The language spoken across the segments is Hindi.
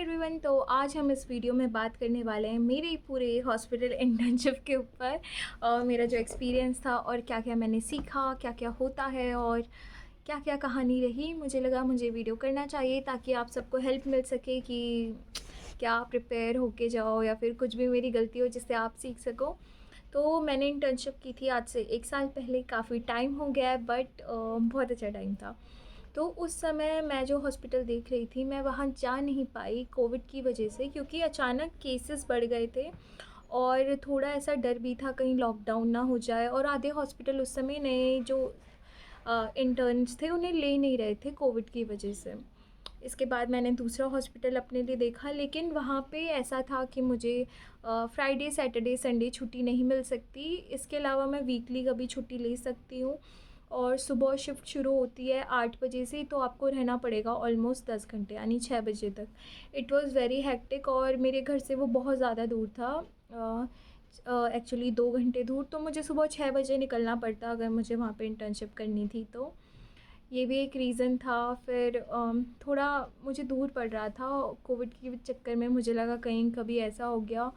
एवरीवन। तो आज हम इस वीडियो में बात करने वाले हैं मेरे पूरे हॉस्पिटल इंटर्नशिप के ऊपर। मेरा जो एक्सपीरियंस था और क्या क्या मैंने सीखा, क्या क्या होता है और क्या क्या कहानी रही। मुझे लगा मुझे वीडियो करना चाहिए ताकि आप सबको हेल्प मिल सके कि क्या प्रिपेयर होके जाओ या फिर कुछ भी मेरी गलती हो जिससे आप सीख सको। तो मैंने इंटर्नशिप की थी आज से 1 साल पहले। काफ़ी टाइम हो गया है बट बहुत अच्छा टाइम था। तो उस समय मैं जो हॉस्पिटल देख रही थी मैं वहाँ जा नहीं पाई कोविड की वजह से, क्योंकि अचानक केसेस बढ़ गए थे और थोड़ा ऐसा डर भी था कहीं लॉकडाउन ना हो जाए। और आधे हॉस्पिटल उस समय नए जो इंटर्न्स थे उन्हें ले नहीं रहे थे कोविड की वजह से। इसके बाद मैंने दूसरा हॉस्पिटल अपने लिए देखा, लेकिन वहाँ पे ऐसा था कि मुझे फ्राइडे सैटरडे संडे छुट्टी नहीं मिल सकती। इसके अलावा मैं वीकली कभी छुट्टी ले सकती हूँ। और सुबह शिफ्ट शुरू होती है 8 बजे से, तो आपको रहना पड़ेगा ऑलमोस्ट 10 घंटे यानी 6 बजे तक। इट वाज़ वेरी हेक्टिक और मेरे घर से वो बहुत ज़्यादा दूर था, एक्चुअली 2 घंटे दूर। तो मुझे सुबह 6 बजे निकलना पड़ता अगर मुझे वहाँ पे इंटर्नशिप करनी थी। तो ये भी एक रीज़न था। फिर थोड़ा मुझे दूर पड़ रहा था कोविड के चक्कर में। मुझे लगा कहीं कभी ऐसा हो गया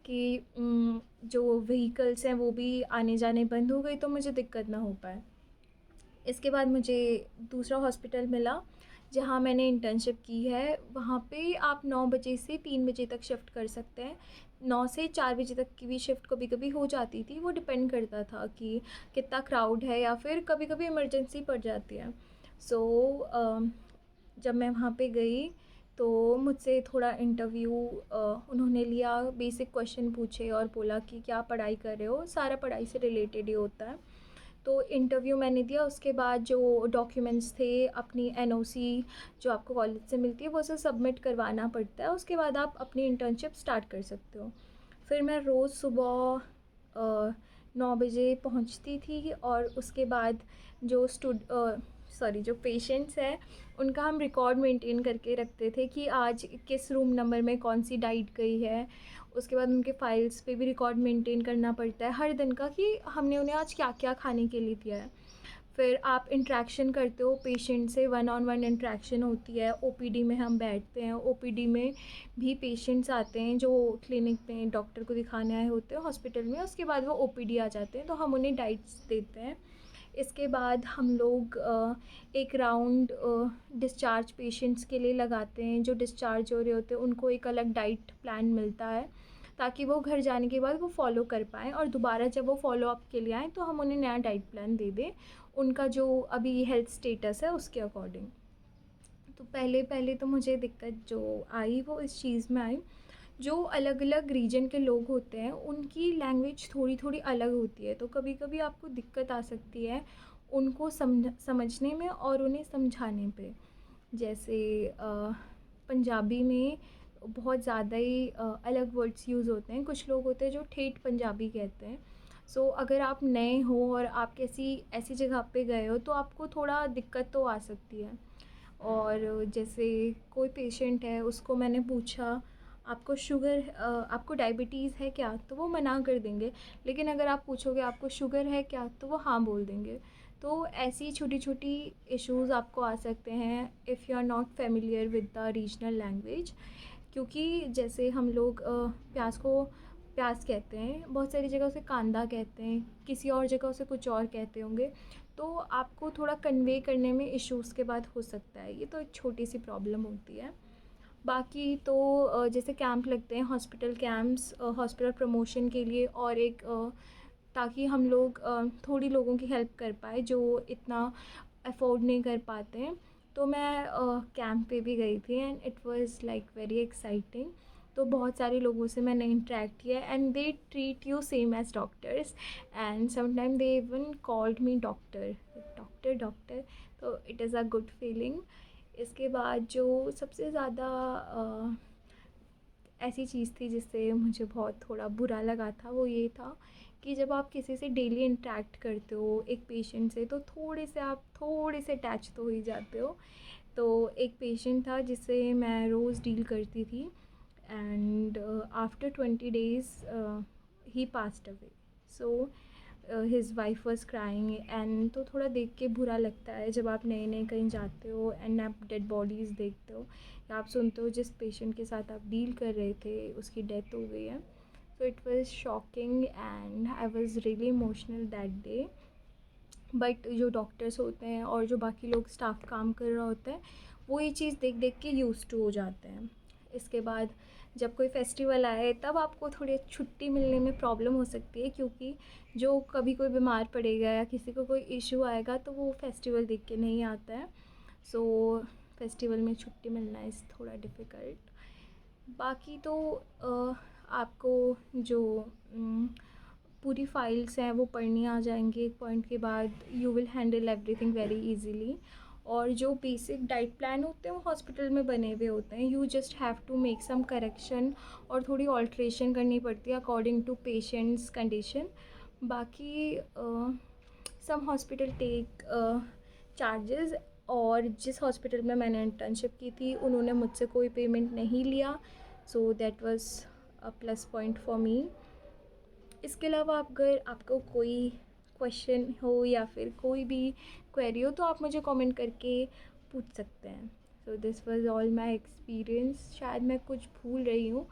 कि जो व्हीकल्स हैं वो भी आने जाने बंद हो गई तो मुझे दिक्कत ना हो पाए। इसके बाद मुझे दूसरा हॉस्पिटल मिला जहाँ मैंने इंटर्नशिप की है। वहाँ पे आप 9 बजे से 3 बजे तक शिफ्ट कर सकते हैं। 9 से 4 बजे तक की भी शिफ्ट कभी कभी हो जाती थी, वो डिपेंड करता था कि कितना क्राउड है या फिर कभी कभी इमरजेंसी पड़ जाती है। सो जब मैं वहाँ पे गई तो मुझसे थोड़ा इंटरव्यू उन्होंने लिया, बेसिक क्वेश्चन पूछे और बोला कि क्या पढ़ाई कर रहे हो। सारा पढ़ाई से रिलेटेड ही होता है। तो इंटरव्यू मैंने दिया। उसके बाद जो डॉक्यूमेंट्स थे, अपनी एनओसी जो आपको कॉलेज से मिलती है वो सब सबमिट करवाना पड़ता है। उसके बाद आप अपनी इंटर्नशिप स्टार्ट कर सकते हो। फिर मैं रोज़ सुबह 9 बजे पहुंचती थी और उसके बाद जो जो पेशेंट्स हैं उनका हम रिकॉर्ड मेंटेन करके रखते थे कि आज किस रूम नंबर में कौन सी डाइट गई है। उसके बाद उनके फाइल्स पे भी रिकॉर्ड मेंटेन करना पड़ता है हर दिन का कि हमने उन्हें आज क्या क्या खाने के लिए दिया है। फिर आप इंटरेक्शन करते हो पेशेंट से, 1-on-1 इंटरेक्शन होती है। ओपीडी में हम बैठते हैं, ओपीडी में भी पेशेंट्स आते हैं जो क्लिनिक में डॉक्टर को दिखाने आए होते हैं हॉस्पिटल में। उसके बाद वो ओपीडी आ जाते हैं तो हम उन्हें डाइट्स देते हैं। इसके बाद हम लोग एक राउंड डिस्चार्ज पेशेंट्स के लिए लगाते हैं। जो डिस्चार्ज हो रहे होते हैं उनको एक अलग डाइट प्लान मिलता है ताकि वो घर जाने के बाद वो फॉलो कर पाएँ और दोबारा जब वो फॉलो अप के लिए आएँ तो हम उन्हें नया डाइट प्लान दे दें उनका जो अभी हेल्थ स्टेटस है उसके अकॉर्डिंग। तो पहले पहले तो मुझे दिक्कत जो आई वो इस चीज़ में आई, जो अलग अलग रीजन के लोग होते हैं उनकी लैंग्वेज थोड़ी थोड़ी अलग होती है। तो कभी कभी आपको दिक्कत आ सकती है उनको समझने में और उन्हें समझाने पे। जैसे पंजाबी में बहुत ज़्यादा ही अलग वर्ड्स यूज़ होते हैं। कुछ लोग होते हैं जो ठेठ पंजाबी कहते हैं। सो अगर आप नए हो और आप किसी ऐसी जगह पे गए हो तो आपको थोड़ा दिक्कत तो आ सकती है। और जैसे कोई पेशेंट है उसको मैंने पूछा आपको आपको डायबिटीज़ है क्या, तो वो मना कर देंगे। लेकिन अगर आप पूछोगे आपको शुगर है क्या तो वो हाँ बोल देंगे। तो ऐसी छोटी छोटी इश्यूज़ आपको आ सकते हैं if you are not familiar with the regional language. क्योंकि जैसे हम लोग प्याज को प्याज कहते हैं, बहुत सारी जगह उसे कांदा कहते हैं, किसी और जगह उसे कुछ और कहते होंगे। तो आपको थोड़ा कन्वे करने में इश्यूज़ के बाद हो सकता है। ये तो एक छोटी सी प्रॉब्लम होती है। बाकी तो जैसे कैंप लगते हैं हॉस्पिटल कैंप्स हॉस्पिटल प्रमोशन के लिए, और एक ताकि हम लोग थोड़ी लोगों की हेल्प कर पाए जो इतना अफोर्ड नहीं कर पाते हैं। तो मैं कैंप पे भी गई थी and it was like very exciting. तो बहुत सारे लोगों से मैंने इंटरेक्ट किया and they treat you same as doctors and sometime they even called me doctor doctor doctor. तो it is a good feeling. इसके बाद जो सबसे ज़्यादा ऐसी चीज़ थी जिससे मुझे बहुत थोड़ा बुरा लगा था वो ये था कि जब आप किसी से डेली इंटरेक्ट करते हो एक पेशेंट से तो आप थोड़े से अटैच तो हो ही जाते हो। तो एक पेशेंट था जिससे मैं रोज़ डील करती थी and after 20 days he passed away. So his wife was crying and तो थोड़ा देख के बुरा लगता है जब आप नए नए कहीं जाते हो एंड आप डेड बॉडीज़ देखते हो या आप सुनते हो जिस पेशेंट के साथ आप डील कर रहे थे उसकी डेथ हो गई है. So it was shocking and I was really emotional that day. But जो डॉक्टर्स होते हैं और जो बाकी लोग स्टाफ काम कर रहा होता है वो ये चीज़ देख देख के यूज़ टू हो जाते हैं. इसके बाद जब कोई फेस्टिवल आए तब आपको थोड़ी छुट्टी मिलने में प्रॉब्लम हो सकती है क्योंकि जो कभी कोई बीमार पड़ेगा या किसी को कोई इशू आएगा तो वो फेस्टिवल देख के नहीं आता है. सो फेस्टिवल में छुट्टी मिलना इज़ थोड़ा डिफ़िकल्ट. बाकी तो आपको जो पूरी फाइल्स हैं वो पढ़नी आ जाएंगी एक पॉइंट के बाद. You will handle everything very easily. और जो बेसिक डाइट प्लान होते हैं वो हॉस्पिटल में बने हुए होते हैं. You just have to make some correction और थोड़ी ऑल्ट्रेशन करनी पड़ती है अकॉर्डिंग टू पेशेंट्स कंडीशन. बाकी सम हॉस्पिटल टेक चार्जेस और जिस हॉस्पिटल में मैंने इंटर्नशिप की थी उन्होंने मुझसे कोई पेमेंट नहीं लिया. So that was a plus point for me. इसके अलावा अगर आपको कोई क्वेश्चन हो या फिर कोई भी क्वेरी हो तो आप मुझे कमेंट करके पूछ सकते हैं. So this was all my experience. शायद मैं कुछ भूल रही हूँ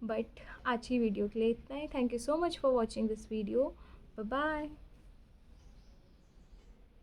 बट आज की वीडियो के लिए इतना ही. Thank you so much for watching this video. Bye bye.